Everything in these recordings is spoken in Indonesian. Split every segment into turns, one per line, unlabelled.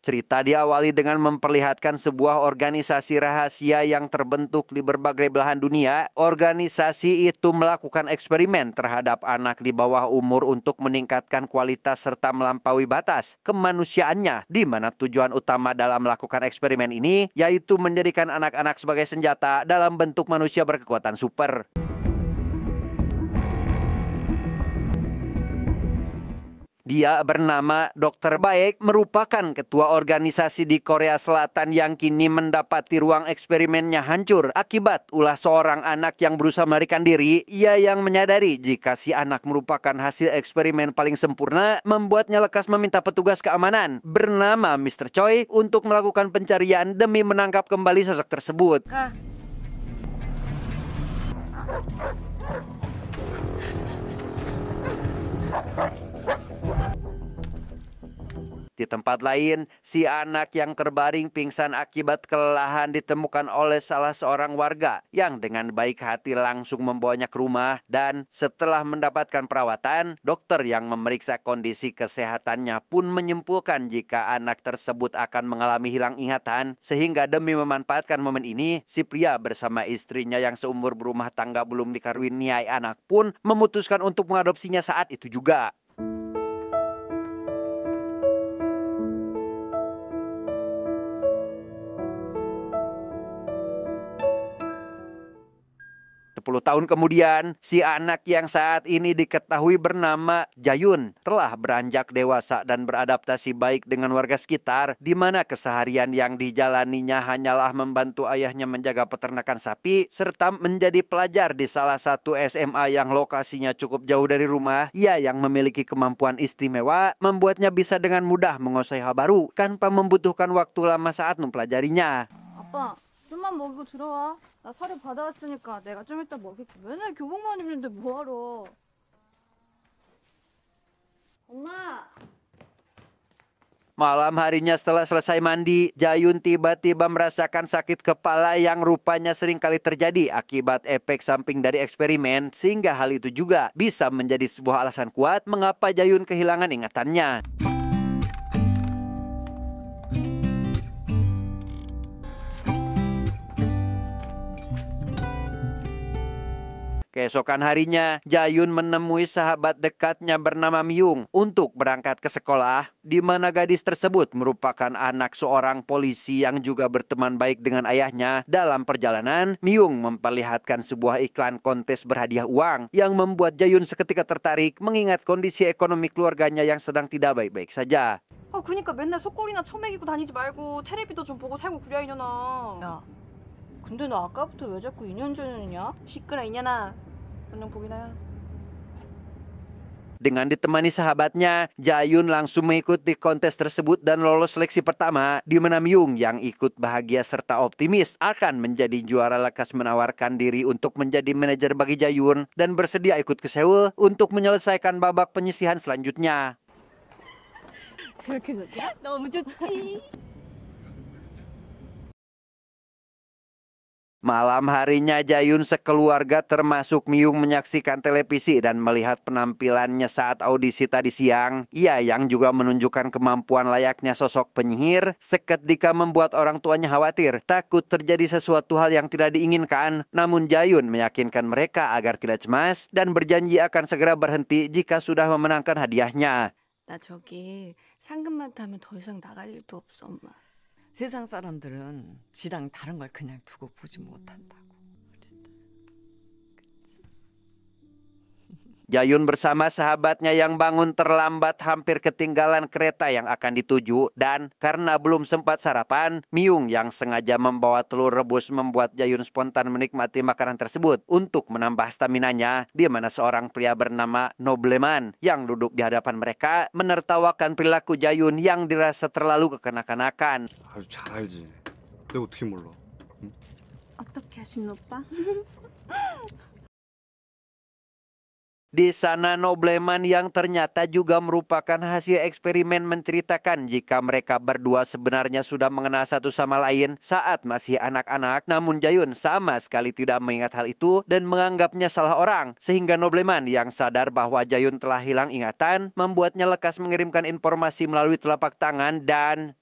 Cerita diawali dengan memperlihatkan sebuah organisasi rahasia yang terbentuk di berbagai belahan dunia. Organisasi itu melakukan eksperimen terhadap anak di bawah umur untuk meningkatkan kualitas serta melampaui batas kemanusiaannya, di mana tujuan utama dalam melakukan eksperimen ini yaitu menjadikan anak-anak sebagai senjata dalam bentuk manusia berkekuatan super. Dia bernama Dr. Baek, merupakan ketua organisasi di Korea Selatan yang kini mendapati ruang eksperimennya hancur akibat ulah seorang anak yang berusaha melarikan diri. Ia yang menyadari jika si anak merupakan hasil eksperimen paling sempurna, membuatnya lekas meminta petugas keamanan bernama Mr. Choi untuk melakukan pencarian demi menangkap kembali sosok tersebut. Di tempat lain, si anak yang terbaring pingsan akibat kelelahan ditemukan oleh salah seorang warga yang dengan baik hati langsung membawanya ke rumah, dan setelah mendapatkan perawatan, dokter yang memeriksa kondisi kesehatannya pun menyimpulkan jika anak tersebut akan mengalami hilang ingatan, sehingga demi memanfaatkan momen ini, si pria bersama istrinya yang seumur berumah tangga belum dikaruniai anak pun memutuskan untuk mengadopsinya saat itu juga. 10 tahun kemudian, si anak yang saat ini diketahui bernama Jayun telah beranjak dewasa dan beradaptasi baik dengan warga sekitar, di mana keseharian yang dijalaninya hanyalah membantu ayahnya menjaga peternakan sapi, serta menjadi pelajar di salah satu SMA yang lokasinya cukup jauh dari rumah. Ia yang memiliki kemampuan istimewa membuatnya bisa dengan mudah menguasai hal baru tanpa membutuhkan waktu lama saat mempelajarinya.
아빠, 좀만 먹이고 들어와. 나 사료 받아왔으니까 내가 좀 이따 먹일게. 맨날 교복만 입는데 뭐하러. 엄마!
Malam harinya setelah selesai mandi, Jayun tiba-tiba merasakan sakit kepala yang rupanya sering kali terjadi akibat efek samping dari eksperimen, sehingga hal itu juga bisa menjadi sebuah alasan kuat mengapa Jayun kehilangan ingatannya. Keesokan harinya, Jayun menemui sahabat dekatnya bernama Myung untuk berangkat ke sekolah, di mana gadis tersebut merupakan anak seorang polisi yang juga berteman baik dengan ayahnya. Dalam perjalanan, Myung memperlihatkan sebuah iklan kontes berhadiah uang yang membuat Jayun seketika tertarik mengingat kondisi ekonomi keluarganya yang sedang tidak baik-baik saja.
그니까 맨날 속골이나 처먹이고 다니지 말고 테레비도 좀 보고 살고 그래야 이년아. 야, 근데 너 아까부터 왜 자꾸 2년 전이냐? 시끄러 이년아. 그냥 보기나 해.
Dengan ditemani sahabatnya, Jayun langsung mengikuti kontes tersebut dan lolos seleksi pertama, di mana Myung yang ikut bahagia serta optimis akan menjadi juara lekas menawarkan diri untuk menjadi manajer bagi Jayun dan bersedia ikut ke Seoul untuk menyelesaikan babak penyisihan selanjutnya.
그렇게 좋냐? 너무 좋지.
Malam harinya Jayun sekeluarga termasuk Myung menyaksikan televisi dan melihat penampilannya saat audisi tadi siang. Ia yang juga menunjukkan kemampuan layaknya sosok penyihir, seketika membuat orang tuanya khawatir, takut terjadi sesuatu hal yang tidak diinginkan. Namun Jayun meyakinkan mereka agar tidak cemas dan berjanji akan segera berhenti jika sudah memenangkan hadiahnya.
나 저기 상금만 타면 더 이상 나갈 일도 없어, 엄마. 세상 사람들은 지랑 다른 걸 그냥 두고 보지 못한다고.
Jayun bersama sahabatnya yang bangun terlambat hampir ketinggalan kereta yang akan dituju, dan karena belum sempat sarapan, Myung yang sengaja membawa telur rebus membuat Jayun spontan menikmati makanan tersebut untuk menambah staminanya, di mana seorang pria bernama Nobleman yang duduk di hadapan mereka menertawakan perilaku Jayun yang dirasa terlalu kekanak-kanakan.
아주 잘 알지. 내가 어떻게 몰라? 응?
어떻게 하신 오빠?
Di sana Nobleman yang ternyata juga merupakan hasil eksperimen menceritakan jika mereka berdua sebenarnya sudah mengenal satu sama lain saat masih anak-anak, namun Jayun sama sekali tidak mengingat hal itu dan menganggapnya salah orang, sehingga Nobleman yang sadar bahwa Jayun telah hilang ingatan membuatnya lekas mengirimkan informasi melalui telapak tangan dan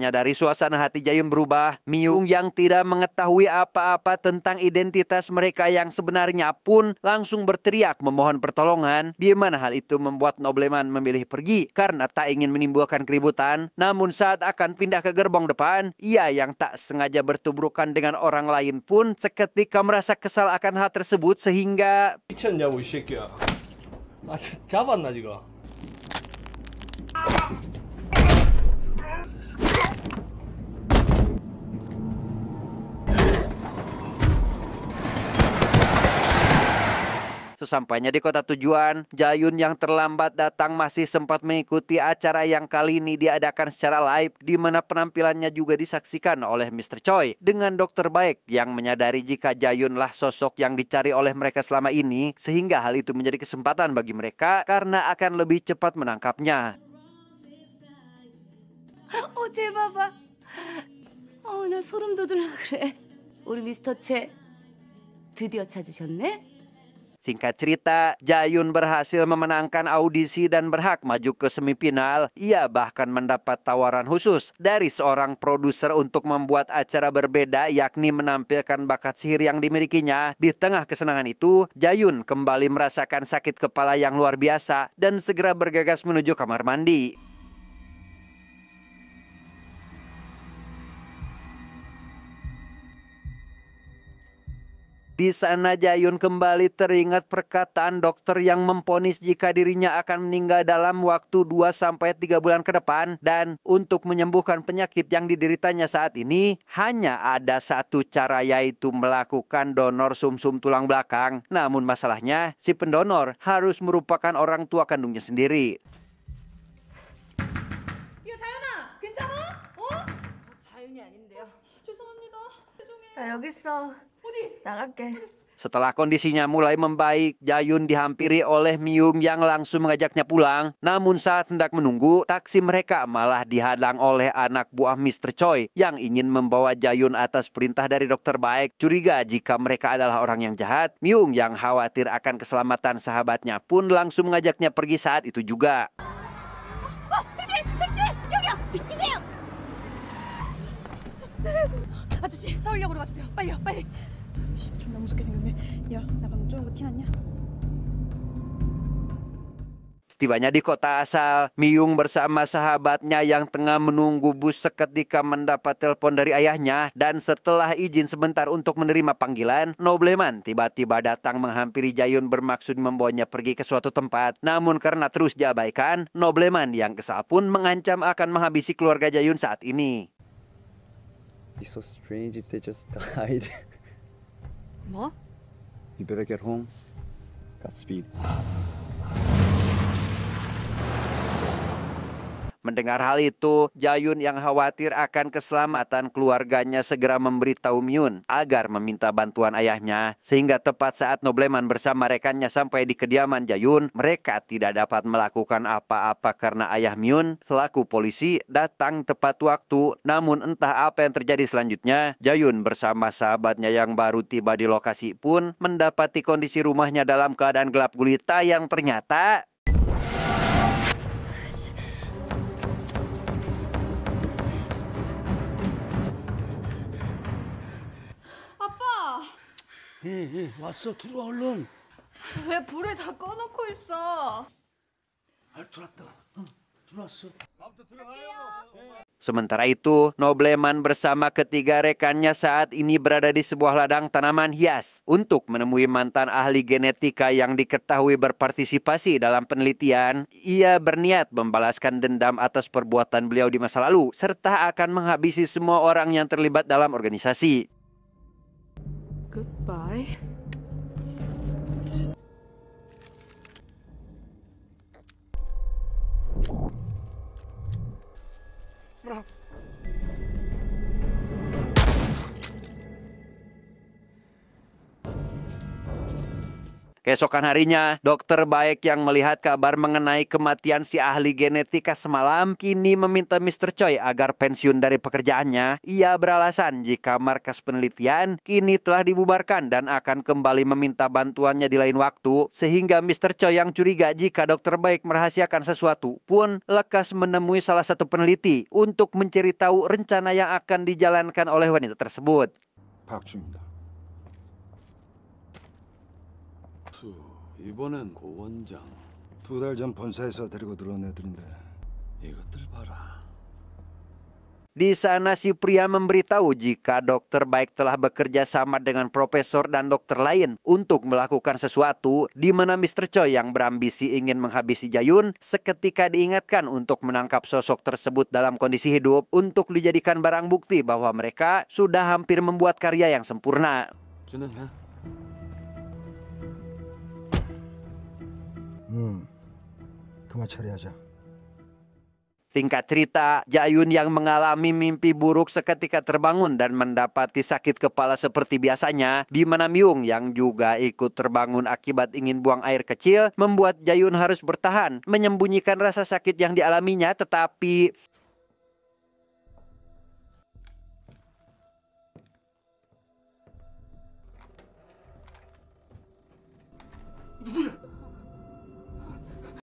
menyadari suasana hati Jayun berubah, Myung yang tidak mengetahui apa-apa tentang identitas mereka yang sebenarnya pun langsung berteriak memohon pertolongan, di mana hal itu membuat nobleman memilih pergi karena tak ingin menimbulkan keributan. Namun saat akan pindah ke gerbong depan, ia yang tak sengaja bertubrukan dengan orang lain pun seketika merasa kesal akan hal tersebut sehingga
미쳤냐고 이 새끼야. 잡았나 지금?
sesampainya di kota tujuan, Jayun yang terlambat datang masih sempat mengikuti acara yang kali ini diadakan secara live, di mana penampilannya juga disaksikan oleh Mr. Choi dengan dokter baik yang menyadari jika Jayunlah sosok yang dicari oleh mereka selama ini, sehingga hal itu menjadi kesempatan bagi mereka karena akan lebih cepat menangkapnya.
쟤 봐봐. 나 소름 돋으려 그래. 우리 미스터 채 드디어 찾으셨네?
Singkat cerita, Jayun berhasil memenangkan audisi dan berhak maju ke semifinal. Ia bahkan mendapat tawaran khusus dari seorang produser untuk membuat acara berbeda, yakni menampilkan bakat sihir yang dimilikinya. Di tengah kesenangan itu, Jayun kembali merasakan sakit kepala yang luar biasa dan segera bergegas menuju kamar mandi. Di sana Jayun kembali teringat perkataan dokter yang memvonis jika dirinya akan meninggal dalam waktu 2-3 bulan ke depan, dan untuk menyembuhkan penyakit yang dideritanya saat ini hanya ada satu cara, yaitu melakukan donor sumsum tulang belakang. Namun masalahnya si pendonor harus merupakan orang tua kandungnya sendiri.
야 자연아, 괜찮아?
자윤이 아닌데요.
죄송합니다. 죄송해요.
나 여기 있어. 나갈게.
Setelah kondisinya mulai membaik, Jayun dihampiri oleh Myung yang langsung mengajaknya pulang. Namun saat hendak menunggu, taksi mereka malah dihadang oleh anak buah Mr. Choi yang ingin membawa Jayun atas perintah dari dokter baik. Curiga jika mereka adalah orang yang jahat, Myung yang khawatir akan keselamatan sahabatnya pun langsung mengajaknya pergi saat itu juga.
택시! 여기요! 주세요! 아저씨, 서울역으로 가주세요. 빨리요, 빨리. 씨, 존나 무섭게 생겼네. 야, 나 방금 쫄은 거 티났냐?
Tibanya di kota asal, Myung bersama sahabatnya yang tengah menunggu bus seketika mendapat telepon dari ayahnya, dan setelah izin sebentar untuk menerima panggilan, nobleman tiba-tiba datang menghampiri Jayun bermaksud membawanya pergi ke suatu tempat. Namun karena terus diabaikan, nobleman yang kesal pun mengancam akan menghabisi keluarga Jayun saat ini.
It's so strange if they just died.
뭐?
You better get home. Godspeed.
Mendengar hal itu, Jayun yang khawatir akan keselamatan keluarganya segera memberitahu Myun agar meminta bantuan ayahnya. Sehingga tepat saat nobleman bersama rekannya sampai di kediaman Jayun, mereka tidak dapat melakukan apa-apa karena ayah Myun selaku polisi datang tepat waktu. Namun entah apa yang terjadi selanjutnya, Jayun bersama sahabatnya yang baru tiba di lokasi pun mendapati kondisi rumahnya dalam keadaan gelap gulita yang ternyata
왔어. 들어와 얼른.
왜 불을 다 꺼놓고 있어?
들어왔다. 들어왔어.
Sementara itu, nobleman bersama ketiga rekannya saat ini berada di sebuah ladang tanaman hias untuk menemui mantan ahli genetika yang diketahui berpartisipasi dalam penelitian. Ia berniat membalaskan dendam atas perbuatan beliau di masa lalu, serta akan menghabisi semua orang yang terlibat dalam organisasi.
Goodbye.
Keesokan harinya, dokter baik yang melihat kabar mengenai kematian si ahli genetika semalam kini meminta Mr. Choi agar pensiun dari pekerjaannya. Ia beralasan jika markas penelitian kini telah dibubarkan dan akan kembali meminta bantuannya di lain waktu, sehingga Mr. Choi yang curiga jika dokter baik merahasiakan sesuatu pun lekas menemui salah satu peneliti untuk mencari tahu rencana yang akan dijalankan oleh wanita tersebut.
박주입니다. 이번엔 고 원장.
2달 전 본사에서 데리고 들어온 애들인데
이것들 봐라.
Di sana si pria memberitahu jika dokter baik telah bekerja sama dengan profesor dan dokter lain untuk melakukan sesuatu, di mana Mr. Choi yang berambisi ingin menghabisi Jayun seketika diingatkan untuk menangkap sosok tersebut dalam kondisi hidup untuk dijadikan barang bukti bahwa mereka sudah hampir membuat karya yang sempurna.
진행해.
그만 처리하자.
Singkat cerita, Jayun yang mengalami mimpi buruk seketika terbangun dan mendapati sakit kepala seperti biasanya, di mana Myung yang juga ikut terbangun akibat ingin buang air kecil, membuat Jayun harus bertahan, menyembunyikan rasa sakit yang dialaminya, tetapi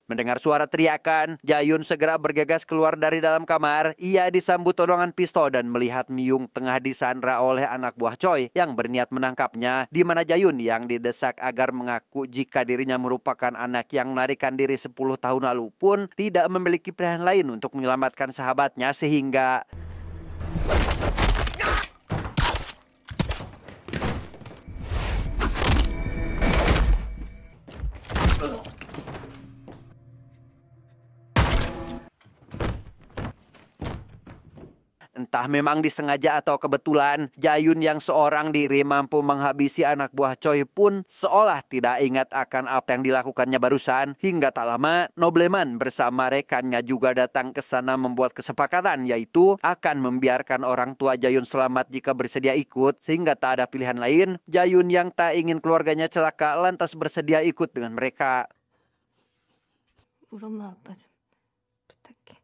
mendengar suara teriakan, Jayun segera bergegas keluar dari dalam kamar. Ia disambut todongan pistol dan melihat Myung tengah disandra oleh anak buah Choi yang berniat menangkapnya, di mana Jayun yang didesak agar mengaku jika dirinya merupakan anak yang melarikan diri 10 tahun lalu pun tidak memiliki pilihan lain untuk menyelamatkan sahabatnya, sehingga entah memang disengaja atau kebetulan, Jayun yang seorang diri mampu menghabisi anak buah Choi pun seolah tidak ingat akan apa yang dilakukannya barusan. Hingga tak lama, Nobleman bersama rekannya juga datang ke sana membuat kesepakatan, yaitu akan membiarkan orang tua Jayun selamat jika bersedia ikut. Sehingga tak ada pilihan lain, Jayun yang tak ingin keluarganya celaka lantas bersedia ikut dengan mereka.
우리 엄마 아빠 좀 부탁해.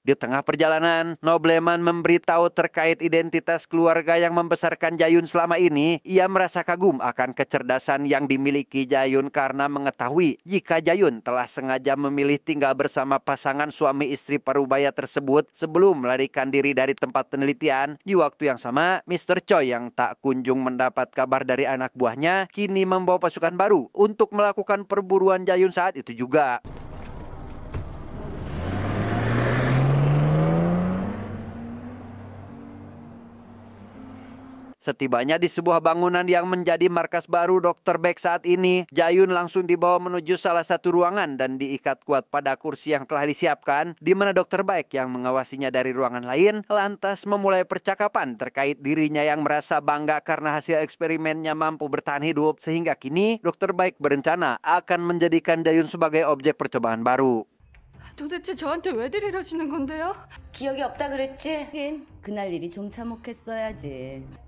Di tengah perjalanan, Nobleman memberitahu terkait identitas keluarga yang membesarkan Jayun selama ini. Ia merasa kagum akan kecerdasan yang dimiliki Jayun karena mengetahui jika Jayun telah sengaja memilih tinggal bersama pasangan suami istri parubaya tersebut sebelum melarikan diri dari tempat penelitian. Di waktu yang sama, Mr. Choi yang tak kunjung mendapat kabar dari anak buahnya kini membawa pasukan baru untuk melakukan perburuan Jayun saat itu juga. Setibanya di sebuah bangunan yang menjadi markas baru Dr. Baek saat ini, Jayun langsung dibawa menuju salah satu ruangan dan diikat kuat pada kursi yang telah disiapkan, di mana Dr. Baek yang mengawasinya dari ruangan lain lantas memulai percakapan terkait dirinya yang merasa bangga karena hasil eksperimennya mampu bertahan hidup, sehingga kini Dr. Baek berencana akan menjadikan Jayun sebagai objek percobaan baru.
도대체 저한테 왜들 이러시는 건데요?
기억이 없다 그랬지? 하긴 그날 일이 좀 참혹했어야지.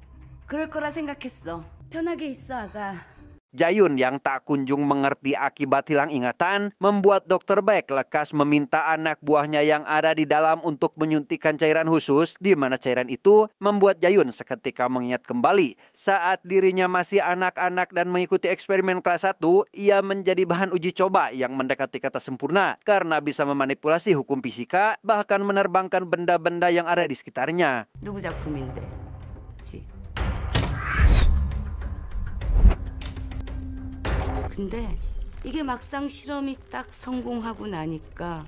그럴 거라 생각했어. 편하게 있어, 아가.
Jayun yang tak kunjung mengerti akibat hilang ingatan membuat Dr. Baek lekas meminta anak buahnya yang ada di dalam untuk menyuntikkan cairan khusus, di mana cairan itu membuat Jayun seketika mengingat kembali saat dirinya masih anak-anak dan mengikuti eksperimen kelas 1. Ia menjadi bahan uji coba yang mendekati kata sempurna karena bisa memanipulasi hukum fisika, bahkan menerbangkan benda-benda yang ada di sekitarnya.
누구 작품인데? 그치? 근데 이게 막상 실험이 딱 성공하고 나니까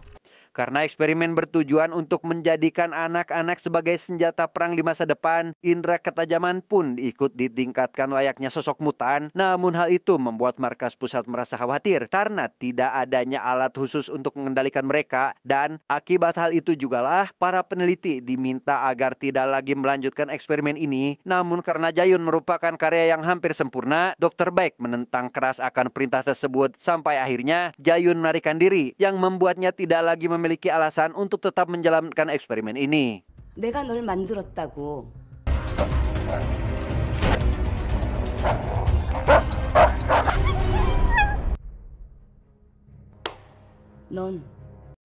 Karena eksperimen bertujuan untuk menjadikan anak-anak sebagai senjata perang di masa depan, indera ketajaman pun ikut ditingkatkan layaknya sosok mutan. Namun hal itu membuat markas pusat merasa khawatir karena tidak adanya alat khusus untuk mengendalikan mereka. Dan akibat hal itu jugalah para peneliti diminta agar tidak lagi melanjutkan eksperimen ini. Namun karena Jayun merupakan karya yang hampir sempurna, Dr. Baek menentang keras akan perintah tersebut sampai akhirnya Jayun melarikan diri yang membuatnya tidak lagi memiliki alasan untuk tetap menjalankan eksperimen ini.
내가 널 만들었다고. 넌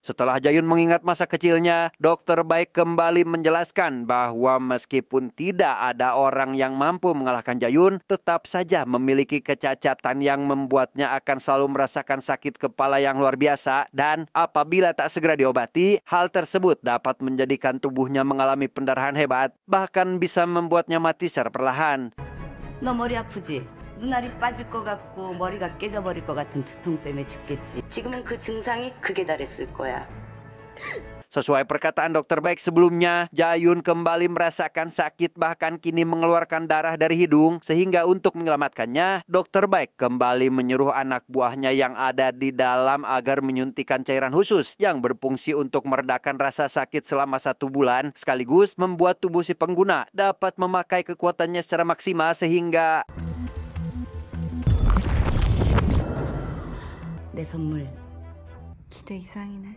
Setelah Jayun mengingat masa kecilnya, dokter baik kembali menjelaskan bahwa meskipun tidak ada orang yang mampu mengalahkan Jayun, tetap saja memiliki kecacatan yang membuatnya akan selalu merasakan sakit kepala yang luar biasa, dan apabila tak segera diobati, hal tersebut dapat menjadikan tubuhnya mengalami pendarahan hebat, bahkan bisa membuatnya mati secara perlahan.
너 머리 아프지? 눈알이 빠질 것 같고 머리가 깨져버릴 것 같은 두통 때문에 죽겠지. 지금은 그 증상이 극에 달했을 거야.
Sesuai perkataan dokter baik sebelumnya, Jayun kembali merasakan sakit bahkan kini mengeluarkan darah dari hidung, sehingga untuk menyelamatkannya, dokter baik kembali menyuruh anak buahnya yang ada di dalam agar menyuntikkan cairan khusus yang berfungsi untuk meredakan rasa sakit selama 1 bulan, sekaligus membuat tubuh si pengguna dapat memakai kekuatannya secara maksimal sehingga
내 선물.
기대 이상이네.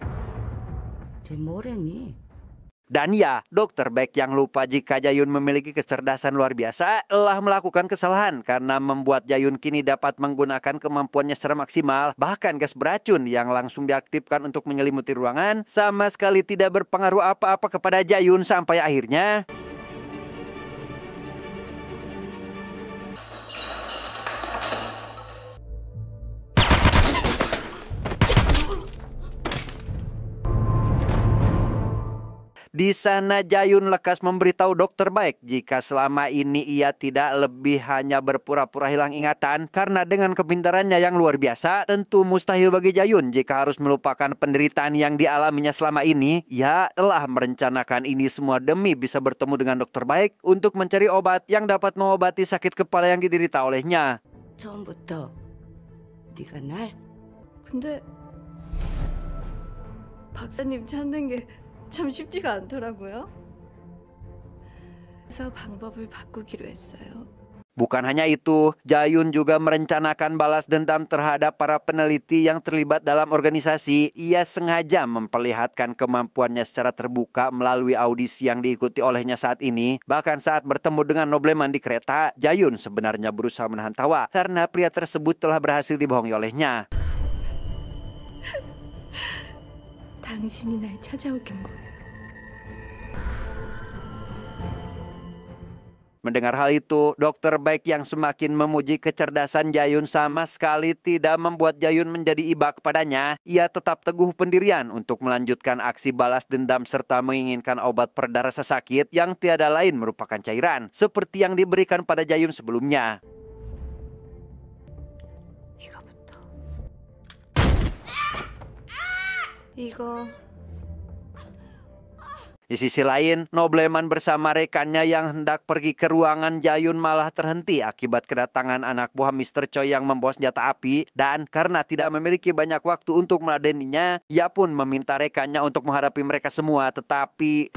쟤 뭐랬니?
Dan ya, dokter baik yang lupa jika Jayun memiliki kecerdasan luar biasa telah melakukan kesalahan karena membuat Jayun kini dapat menggunakan kemampuannya secara maksimal. Bahkan gas beracun yang langsung diaktifkan untuk menyelimuti ruangan sama sekali tidak berpengaruh apa-apa kepada Jayun sampai akhirnya di sana Jayun lekas memberitahu dokter baik jika selama ini ia tidak lebih hanya berpura-pura hilang ingatan karena dengan kepintarannya yang luar biasa tentu mustahil bagi Jayun jika harus melupakan penderitaan yang dialaminya selama ini. Ia telah merencanakan ini semua demi bisa bertemu dengan dokter baik untuk mencari obat yang dapat mengobati sakit kepala yang diderita olehnya.
처음부터 네가 날
근데 박사님 찾는 게 참 쉽지가 않더라고요. 그래서 방법을 바꾸기로 했어요.
Bukan hanya itu, Jayun juga merencanakan balas dendam terhadap para peneliti yang terlibat dalam organisasi. Ia sengaja memperlihatkan kemampuannya secara terbuka melalui audisi yang diikuti olehnya saat ini. Bahkan saat bertemu dengan nobleman di kereta, Jayun sebenarnya berusaha menahan tawa karena pria tersebut telah berhasil dibohongi olehnya.
당신이 날 찾아오긴 거예요.
Mendengar hal itu, dokter baik yang semakin memuji kecerdasan Jayun sama sekali tidak membuat Jayun menjadi iba kepadanya. Ia tetap teguh pendirian untuk melanjutkan aksi balas dendam serta menginginkan obat pereda rasa sakit yang tiada lain merupakan cairan, seperti yang diberikan pada Jayun sebelumnya.
이거
Di sisi lain, nobleman bersama rekannya yang hendak pergi ke ruangan Jayun malah terhenti akibat kedatangan anak buah Mr. Choi yang membawa senjata api, dan karena tidak memiliki banyak waktu untuk meladeninya, ia pun meminta rekannya untuk menghadapi mereka semua, tetapi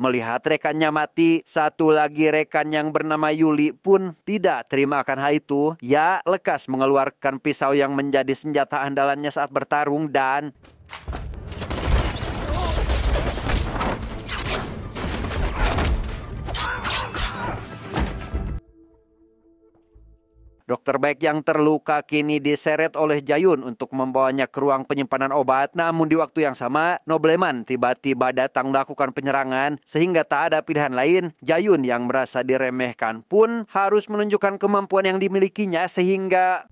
melihat rekannya mati, satu lagi rekan yang bernama Yuli pun tidak terima akan hal itu. Ia lekas mengeluarkan pisau yang menjadi senjata andalannya saat bertarung dan dokter baik yang terluka kini diseret oleh Jayun untuk membawanya ke ruang penyimpanan obat. Namun di waktu yang sama, nobleman tiba-tiba datang melakukan penyerangan sehingga tak ada pilihan lain. Jayun yang merasa diremehkan pun harus menunjukkan kemampuan yang dimilikinya sehingga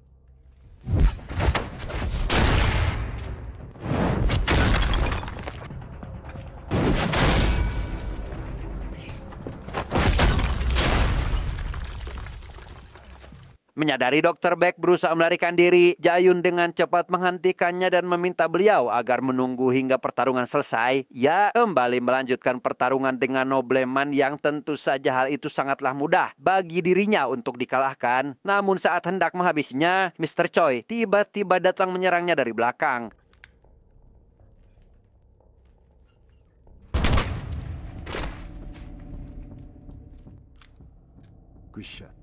menyadari dokter Beck berusaha melarikan diri, Jayun dengan cepat menghentikannya dan meminta beliau agar menunggu hingga pertarungan selesai. Ia kembali melanjutkan pertarungan dengan nobleman yang tentu saja hal itu sangatlah mudah bagi dirinya untuk dikalahkan. Namun saat hendak menghabisinya, Mr. Choi tiba-tiba datang menyerangnya dari belakang.
그
굿샷.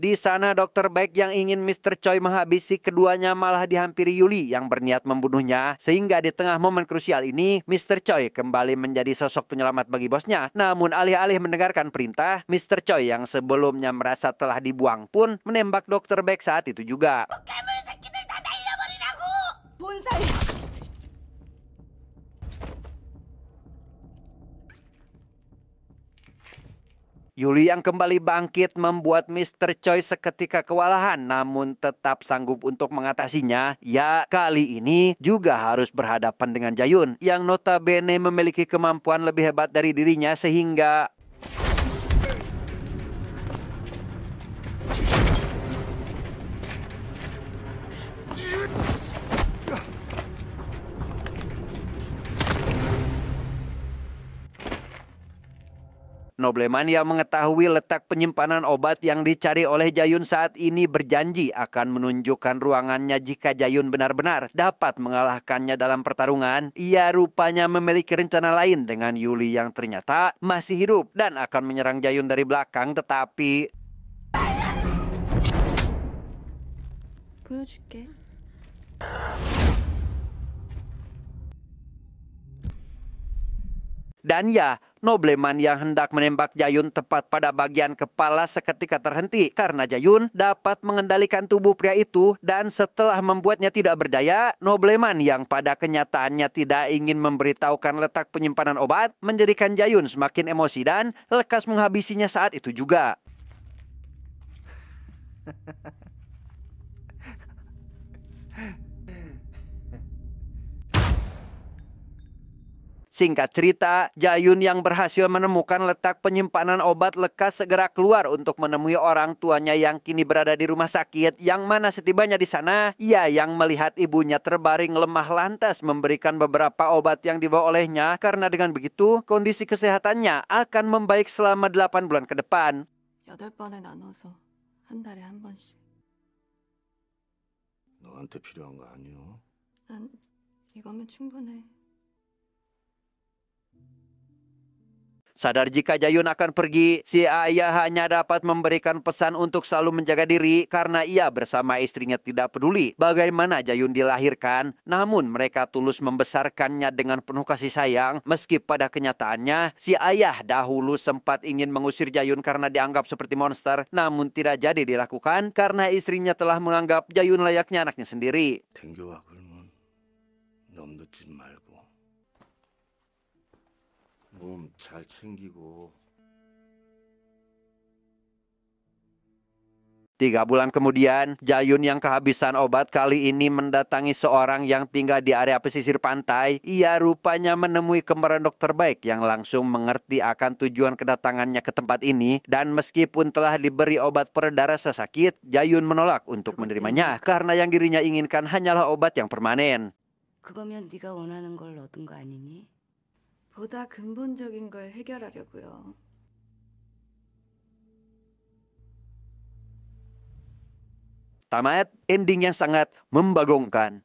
Di sana dokter baik yang ingin Mr. Choi menghabisi keduanya malah dihampiri Yuli yang berniat membunuhnya. Sehingga di tengah momen krusial ini, Mr. Choi kembali menjadi sosok penyelamat bagi bosnya. Namun alih-alih mendengarkan perintah, Mr. Choi yang sebelumnya merasa telah dibuang pun menembak dokter baik saat itu juga. Yuli yang kembali bangkit membuat Mr. Choi seketika kewalahan namun tetap sanggup untuk mengatasinya. Ya, kali ini juga harus berhadapan dengan Jayun yang notabene memiliki kemampuan lebih hebat dari dirinya sehingga Nobleman yang mengetahui letak penyimpanan obat yang dicari oleh Jayun saat ini berjanji akan menunjukkan ruangannya jika Jayun benar-benar dapat mengalahkannya dalam pertarungan. Ia rupanya memiliki rencana lain dengan Yuli yang ternyata masih hidup dan akan menyerang Jayun dari belakang, tetapi
보여줄게.
dan ya, Nobleman yang hendak menembak Jayun tepat pada bagian kepala seketika terhenti karena Jayun dapat mengendalikan tubuh pria itu dan setelah membuatnya tidak berdaya, Nobleman yang pada kenyataannya tidak ingin memberitahukan letak penyimpanan obat menjadikan Jayun semakin emosi dan lekas menghabisinya saat itu juga. Singkat cerita, Jayun yang berhasil menemukan letak penyimpanan obat lekas segera keluar untuk menemui orang tuanya yang kini berada di rumah sakit. Yang mana setibanya di sana, ia yang melihat ibunya terbaring lemah lantas memberikan beberapa obat yang dibawa olehnya karena dengan begitu kondisi kesehatannya akan membaik selama 8 bulan ke depan.
8번에 나눠서 한 달에 한 번씩.
너한테 필요한 거 아니오?
난 이거면 충분해.
Sadar jika Jayun akan pergi, si ayah hanya dapat memberikan pesan untuk selalu menjaga diri karena ia bersama istrinya tidak peduli bagaimana Jayun dilahirkan. Namun mereka tulus membesarkannya dengan penuh kasih sayang meski pada kenyataannya si ayah dahulu sempat ingin mengusir Jayun karena dianggap seperti monster. Namun tidak jadi dilakukan karena istrinya telah menganggap Jayun layaknya anaknya sendiri.
댕겨와 그러면 넘놓지 말고 몸 잘 챙기고
3 bulan kemudian, Jayun yang kehabisan obat kali ini mendatangi seorang yang tinggal di area pesisir pantai. Ia rupanya menemui kembaran dokter baik yang langsung mengerti akan tujuan kedatangannya ke tempat ini. Dan meskipun telah diberi obat pereda rasa sakit, Jayun menolak untuk menerimanya karena yang dirinya inginkan hanyalah obat yang permanen.
그거면 네가 원하는 걸 얻은 거 아니니?
보다 근본적인 걸 해결하려고요.
Tamat, ending yang sangat membagongkan.